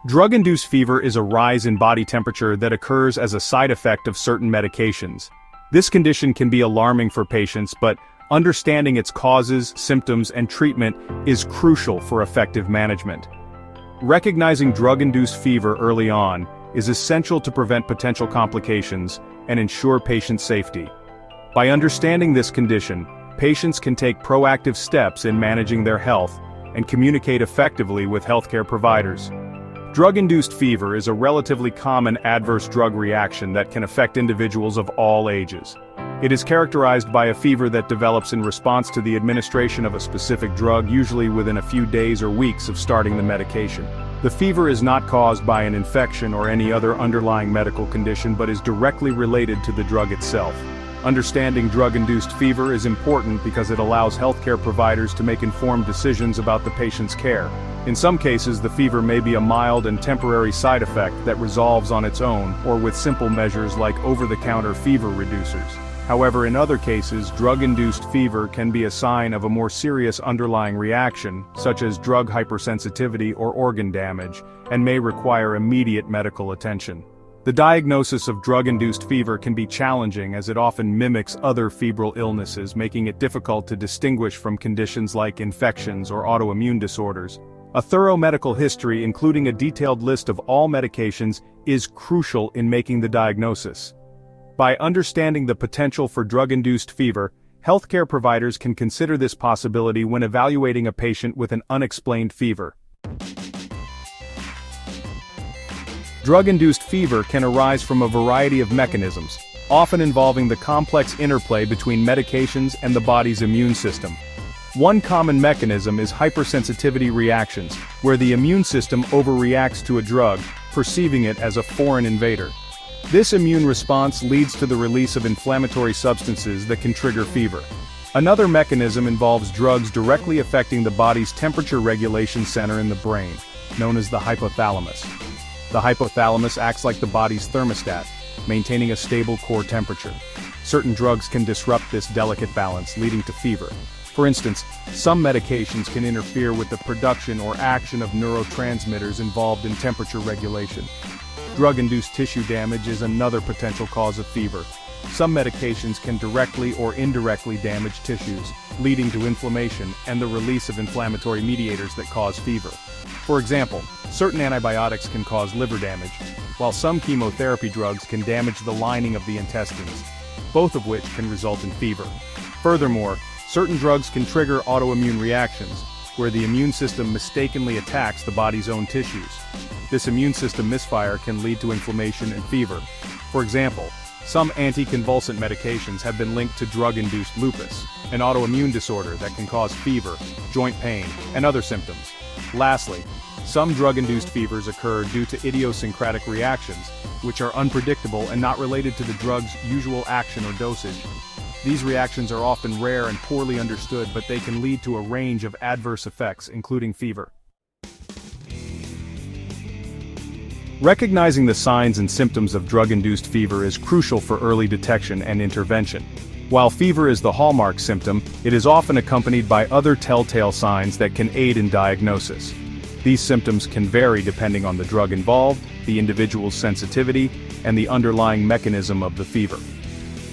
Drug-induced fever is a rise in body temperature that occurs as a side effect of certain medications. This condition can be alarming for patients, but understanding its causes, symptoms, and treatment is crucial for effective management. Recognizing drug-induced fever early on is essential to prevent potential complications and ensure patient safety. By understanding this condition, patients can take proactive steps in managing their health and communicate effectively with healthcare providers. Drug-induced fever is a relatively common adverse drug reaction that can affect individuals of all ages. It is characterized by a fever that develops in response to the administration of a specific drug, usually within a few days or weeks of starting the medication. The fever is not caused by an infection or any other underlying medical condition but is directly related to the drug itself. Understanding drug-induced fever is important because it allows healthcare providers to make informed decisions about the patient's care. In some cases, the fever may be a mild and temporary side effect that resolves on its own, or with simple measures like over-the-counter fever reducers. However, in other cases, drug-induced fever can be a sign of a more serious underlying reaction, such as drug hypersensitivity or organ damage, and may require immediate medical attention. The diagnosis of drug-induced fever can be challenging as it often mimics other febrile illnesses, making it difficult to distinguish from conditions like infections or autoimmune disorders. A thorough medical history, including a detailed list of all medications, is crucial in making the diagnosis. By understanding the potential for drug-induced fever, healthcare providers can consider this possibility when evaluating a patient with an unexplained fever. Drug-induced fever can arise from a variety of mechanisms, often involving the complex interplay between medications and the body's immune system. One common mechanism is hypersensitivity reactions, where the immune system overreacts to a drug, perceiving it as a foreign invader. This immune response leads to the release of inflammatory substances that can trigger fever. Another mechanism involves drugs directly affecting the body's temperature regulation center in the brain, known as the hypothalamus. The hypothalamus acts like the body's thermostat, maintaining a stable core temperature. Certain drugs can disrupt this delicate balance, leading to fever. For instance, some medications can interfere with the production or action of neurotransmitters involved in temperature regulation. Drug-induced tissue damage is another potential cause of fever. Some medications can directly or indirectly damage tissues, leading to inflammation and the release of inflammatory mediators that cause fever. For example, certain antibiotics can cause liver damage, while some chemotherapy drugs can damage the lining of the intestines, both of which can result in fever. Furthermore, certain drugs can trigger autoimmune reactions, where the immune system mistakenly attacks the body's own tissues. This immune system misfire can lead to inflammation and fever. For example, some anticonvulsant medications have been linked to drug-induced lupus, an autoimmune disorder that can cause fever, joint pain, and other symptoms. Lastly, some drug-induced fevers occur due to idiosyncratic reactions, which are unpredictable and not related to the drug's usual action or dosage. These reactions are often rare and poorly understood, but they can lead to a range of adverse effects, including fever. Recognizing the signs and symptoms of drug-induced fever is crucial for early detection and intervention. While fever is the hallmark symptom, it is often accompanied by other telltale signs that can aid in diagnosis. These symptoms can vary depending on the drug involved, the individual's sensitivity, and the underlying mechanism of the fever.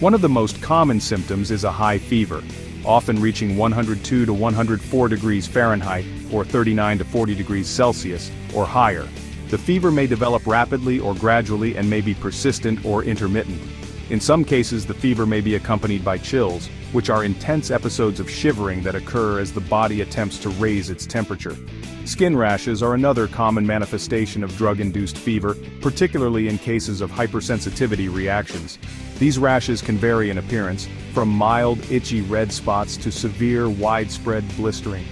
One of the most common symptoms is a high fever, often reaching 102 to 104 degrees Fahrenheit or 39 to 40 degrees Celsius or higher. The fever may develop rapidly or gradually and may be persistent or intermittent. In some cases, the fever may be accompanied by chills, which are intense episodes of shivering that occur as the body attempts to raise its temperature. Skin rashes are another common manifestation of drug-induced fever, particularly in cases of hypersensitivity reactions. These rashes can vary in appearance, from mild, itchy red spots to severe, widespread blistering.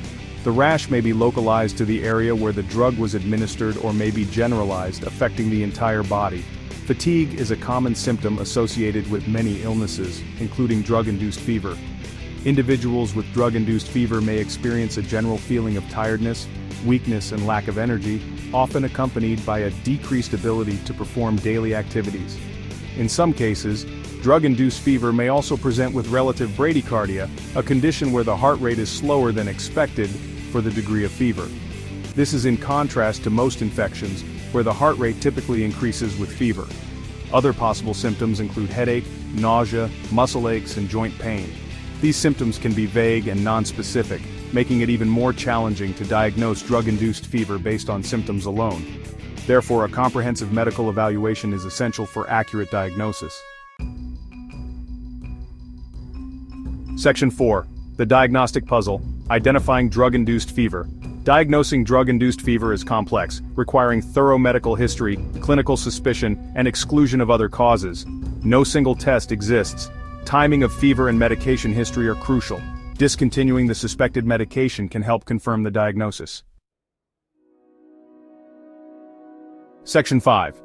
The rash may be localized to the area where the drug was administered or may be generalized, affecting the entire body. Fatigue is a common symptom associated with many illnesses, including drug-induced fever. Individuals with drug-induced fever may experience a general feeling of tiredness, weakness, and lack of energy, often accompanied by a decreased ability to perform daily activities. In some cases, drug-induced fever may also present with relative bradycardia, a condition where the heart rate is slower than expected for the degree of fever. This is in contrast to most infections, where the heart rate typically increases with fever. Other possible symptoms include headache, nausea, muscle aches, and joint pain. These symptoms can be vague and nonspecific, making it even more challenging to diagnose drug-induced fever based on symptoms alone. Therefore, a comprehensive medical evaluation is essential for accurate diagnosis. Section 4. The Diagnostic Puzzle, Identifying Drug-Induced Fever. Diagnosing drug-induced fever is complex, requiring thorough medical history, clinical suspicion, and exclusion of other causes. No single test exists. Timing of fever and medication history are crucial. Discontinuing the suspected medication can help confirm the diagnosis. Section 5.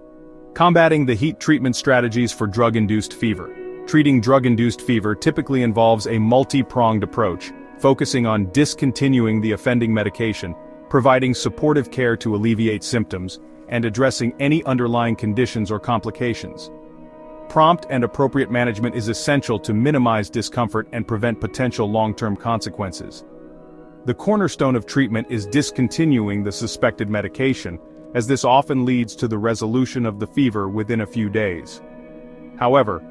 Combating the heat treatment strategies for drug-induced fever. Treating drug-induced fever typically involves a multi-pronged approach, focusing on discontinuing the offending medication, providing supportive care to alleviate symptoms, and addressing any underlying conditions or complications. Prompt and appropriate management is essential to minimize discomfort and prevent potential long-term consequences. The cornerstone of treatment is discontinuing the suspected medication, as this often leads to the resolution of the fever within a few days. However,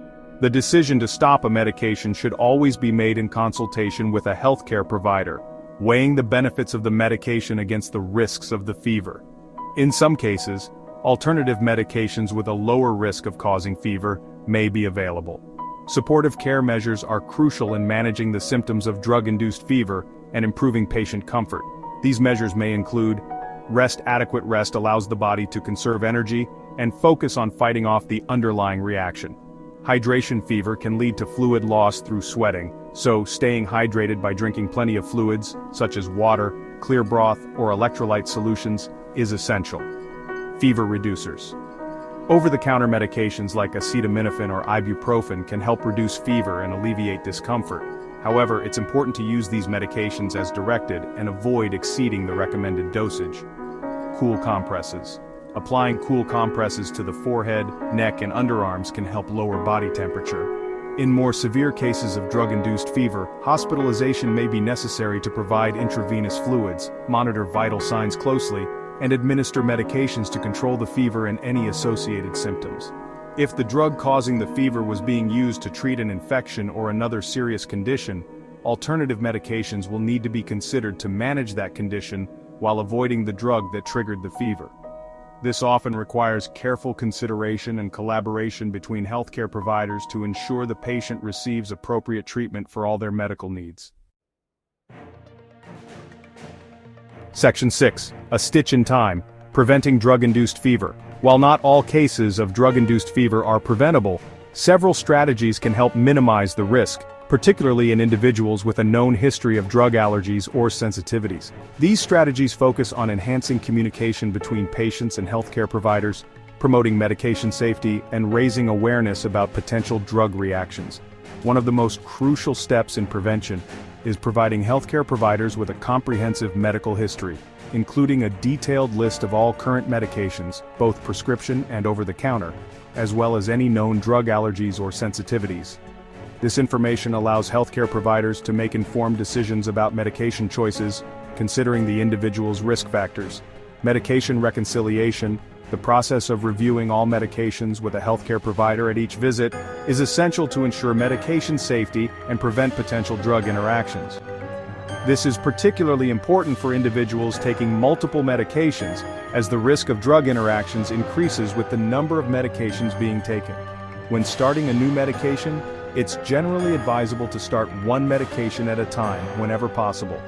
the decision to stop a medication should always be made in consultation with a healthcare provider, weighing the benefits of the medication against the risks of the fever. In some cases, alternative medications with a lower risk of causing fever may be available. Supportive care measures are crucial in managing the symptoms of drug-induced fever and improving patient comfort. These measures may include rest. Adequate rest allows the body to conserve energy and focus on fighting off the underlying reaction. Hydration. Fever can lead to fluid loss through sweating, so staying hydrated by drinking plenty of fluids, such as water, clear broth, or electrolyte solutions, is essential. Fever reducers. Over-the-counter medications like acetaminophen or ibuprofen can help reduce fever and alleviate discomfort. However, it's important to use these medications as directed and avoid exceeding the recommended dosage. Cool compresses. Applying cool compresses to the forehead, neck, and underarms can help lower body temperature. In more severe cases of drug-induced fever, hospitalization may be necessary to provide intravenous fluids, monitor vital signs closely, and administer medications to control the fever and any associated symptoms. If the drug causing the fever was being used to treat an infection or another serious condition, alternative medications will need to be considered to manage that condition while avoiding the drug that triggered the fever. This often requires careful consideration and collaboration between healthcare providers to ensure the patient receives appropriate treatment for all their medical needs. Section 6. A stitch in time. Preventing drug-induced fever. While not all cases of drug-induced fever are preventable, several strategies can help minimize the risk, particularly in individuals with a known history of drug allergies or sensitivities. These strategies focus on enhancing communication between patients and healthcare providers, promoting medication safety, and raising awareness about potential drug reactions. One of the most crucial steps in prevention is providing healthcare providers with a comprehensive medical history, including a detailed list of all current medications, both prescription and over-the-counter, as well as any known drug allergies or sensitivities. This information allows healthcare providers to make informed decisions about medication choices, considering the individual's risk factors. Medication reconciliation, the process of reviewing all medications with a healthcare provider at each visit, is essential to ensure medication safety and prevent potential drug interactions. This is particularly important for individuals taking multiple medications, as the risk of drug interactions increases with the number of medications being taken. When starting a new medication, it's generally advisable to start one medication at a time whenever possible.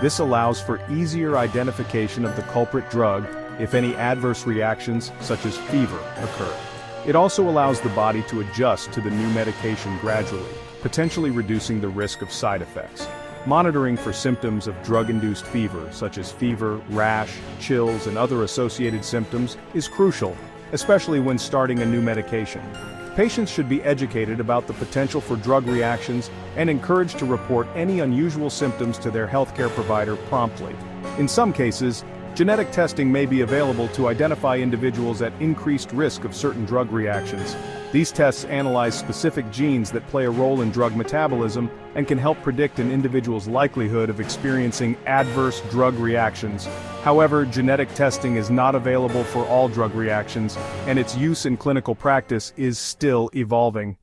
This allows for easier identification of the culprit drug if any adverse reactions, such as fever, occur. It also allows the body to adjust to the new medication gradually, potentially reducing the risk of side effects. Monitoring for symptoms of drug-induced fever, such as fever, rash, chills, and other associated symptoms, is crucial, especially when starting a new medication. Patients should be educated about the potential for drug reactions and encouraged to report any unusual symptoms to their healthcare provider promptly. In some cases, Genetic testing may be available to identify individuals at increased risk of certain drug reactions. These tests analyze specific genes that play a role in drug metabolism and can help predict an individual's likelihood of experiencing adverse drug reactions. However, genetic testing is not available for all drug reactions, and its use in clinical practice is still evolving.